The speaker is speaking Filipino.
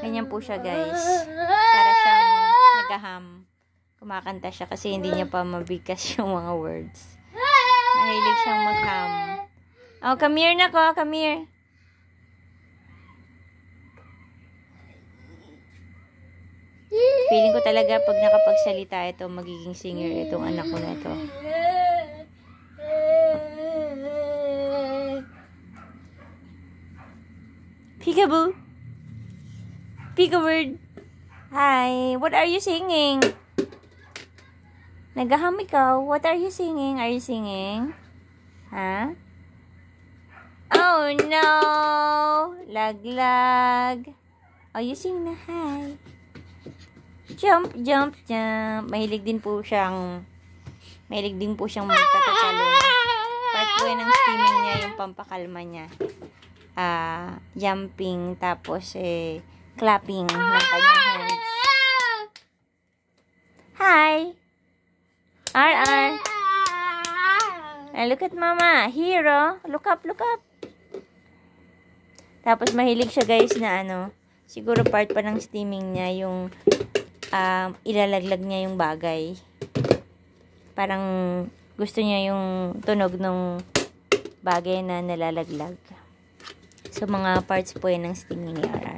Ganyan po siya, guys. Para siyang nagaham. Kumakanta siya kasi hindi niya pa mabigkas yung mga words. Mahilig siyang magham. Oh, come here na ko. Come here. Feeling ko talaga pag nakapagsalita ito, magiging singer itong anak ko na ito. Peekaboo. Pick a word. Hi. What are you singing? Nagaham ikaw. What are you singing? Are you singing? Huh? Oh no. Laglag. Oh, you sing na. Hi. Jump, jump, jump. Mahilig din po siyang magtatatalon. Part po yan ng steaming niya, yung pampakalma niya. Jumping, tapos clapping ng kanyang hands. Hi! RR! Look at mama. Hero. Look up, look up. Tapos mahilig siya, guys, na siguro part pa ng steaming niya, yung ilalaglag niya yung bagay. Parang gusto niya yung tunog ng bagay na nalalaglag. So, mga parts po yan ng steaming ni RR.